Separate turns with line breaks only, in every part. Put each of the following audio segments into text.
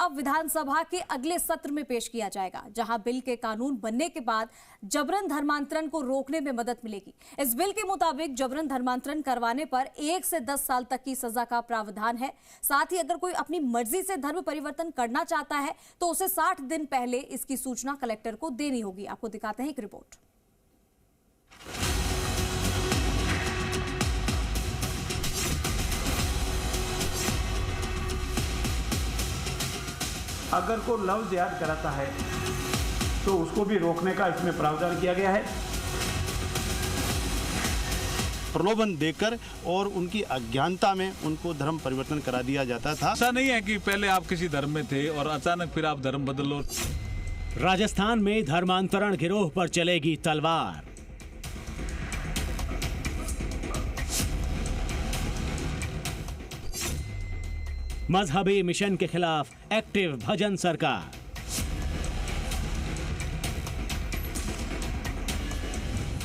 अब विधानसभा के अगले सत्र में पेश किया जाएगा, जहां बिल के कानून बनने के बाद जबरन धर्मांतरण को रोकने में मदद मिलेगी। इस बिल के मुताबिक जबरन धर्मांतरण करवाने पर 1 से 10 साल तक की सजा का प्रावधान है। साथ ही अगर कोई अपनी मर्जी से धर्म परिवर्तन करना चाहता है तो उसे 60 दिन पहले इसकी सूचना कलेक्टर को देनी होगी। आपको दिखाते हैं एक रिपोर्ट।
अगर को लफ्ज याद कराता है तो उसको भी रोकने का इसमें प्रावधान किया गया है।
प्रलोभन देकर और उनकी अज्ञानता में उनको धर्म परिवर्तन करा दिया जाता था।
ऐसा नहीं है कि पहले आप किसी धर्म में थे और अचानक फिर आप धर्म बदल लो।
राजस्थान में धर्मांतरण गिरोह पर चलेगी तलवार। मजहबी मिशन के खिलाफ एक्टिव भजन सरकार।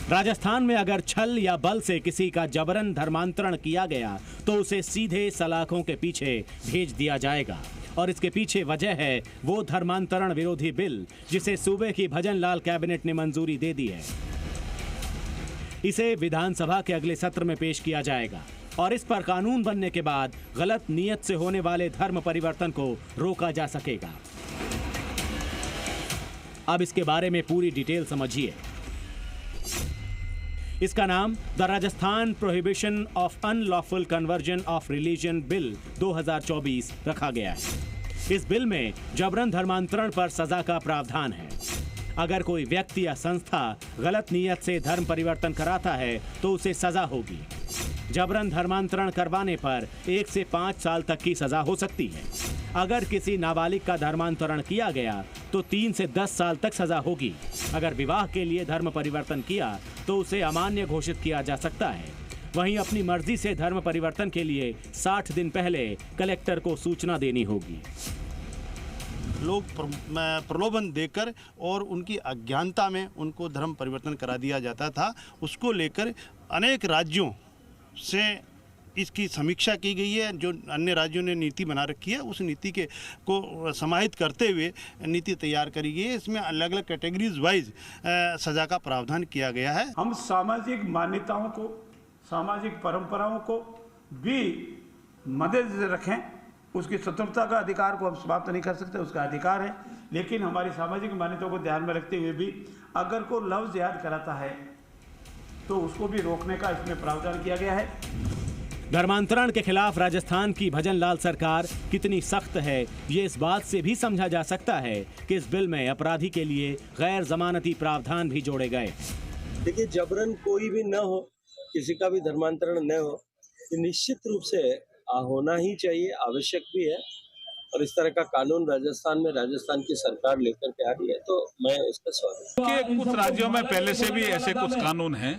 राजस्थान में अगर छल या बल से किसी का जबरन धर्मांतरण किया गया तो उसे सीधे सलाखों के पीछे भेज दिया जाएगा। और इसके पीछे वजह है वो धर्मांतरण विरोधी बिल जिसे सूबे की भजन लाल कैबिनेट ने मंजूरी दे दी है। इसे विधानसभा के अगले सत्र में पेश किया जाएगा और इस पर कानून बनने के बाद गलत नीयत से होने वाले धर्म परिवर्तन को रोका जा सकेगा। अब इसके बारे में पूरी डिटेल समझिए। इसका नाम the Rajasthan prohibition of unlawful conversion of religion bill 2024 रखा गया है। इस बिल में जबरन धर्मांतरण पर सजा का प्रावधान है। अगर कोई व्यक्ति या संस्था गलत नीयत से धर्म परिवर्तन कराता है तो उसे सजा होगी। जबरन धर्मांतरण करवाने पर 1 से 5 साल तक की सजा हो सकती है। अगर किसी नाबालिग का धर्मांतरण किया गया तो 3 से 10 साल तक सजा होगी। अगर विवाह के लिए धर्म परिवर्तन किया तो उसे अमान्य घोषित किया जा सकता है। वहीं अपनी मर्जी से धर्म परिवर्तन के लिए 60 दिन पहले कलेक्टर को सूचना देनी होगी।
लोग प्रलोभन देकर और उनकी अज्ञानता में उनको धर्म परिवर्तन करा दिया जाता था। उसको लेकर अनेक राज्यों से इसकी समीक्षा की गई है। जो अन्य राज्यों ने नीति बना रखी है उस नीति को समाहित करते हुए नीति तैयार करी गई है। इसमें अलग अलग कैटेगरीज वाइज सजा का प्रावधान किया गया है।
हम सामाजिक मान्यताओं को, सामाजिक परंपराओं को भी मद्देनजर रखें। उसकी स्वतंत्रता का अधिकार को हम समाप्त नहीं कर सकते, उसका अधिकार है। लेकिन हमारी सामाजिक मान्यताओं को ध्यान में रखते हुए भी अगर को लफ्ज याद कराता है तो उसको भी रोकने का इसमें प्रावधान किया गया है।
धर्मांतरण के खिलाफ राजस्थान की भजन लाल सरकार कितनी सख्त है ये इस बात से भी समझा जा सकता है कि इस बिल में अपराधी के लिए गैर जमानती प्रावधान भी जोड़े गए।
देखिए, जबरन कोई भी न हो, किसी का भी धर्मांतरण न हो, ये निश्चित रूप से होना ही चाहिए, आवश्यक भी है। और इस तरह का कानून राजस्थान की सरकार लेकर के आ रही है, तो मैं उसका स्वागत।
कुछ राज्यों में पहले से भी ऐसे कुछ कानून हैं।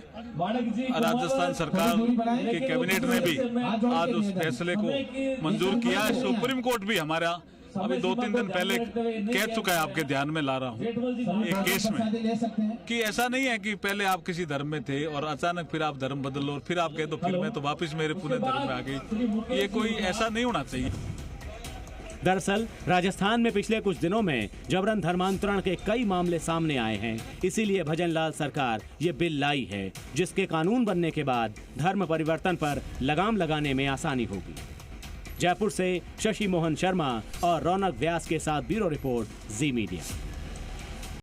राजस्थान सरकार के कैबिनेट ने भी आज उस फैसले को मंजूर किया है। सुप्रीम कोर्ट भी हमारा अभी 2-3 दिन पहले कह चुका है, आपके ध्यान में ला रहा हूँ एक केस में, कि ऐसा नहीं है कि पहले आप किसी धर्म में थे और अचानक फिर आप धर्म बदल लो और फिर आप कहे तो फिर मैं तो वापिस मेरे पुणे धर्म में आ गई। ये कोई ऐसा नहीं होना चाहिए।
दरअसल राजस्थान में पिछले कुछ दिनों में जबरन धर्मांतरण के कई मामले सामने आए हैं। इसीलिए भजन लाल सरकार ये बिल लाई है जिसके कानून बनने के बाद धर्म परिवर्तन पर लगाम लगाने में आसानी होगी। जयपुर से शशि मोहन शर्मा और रौनक व्यास के साथ ब्यूरो रिपोर्ट, जी मीडिया।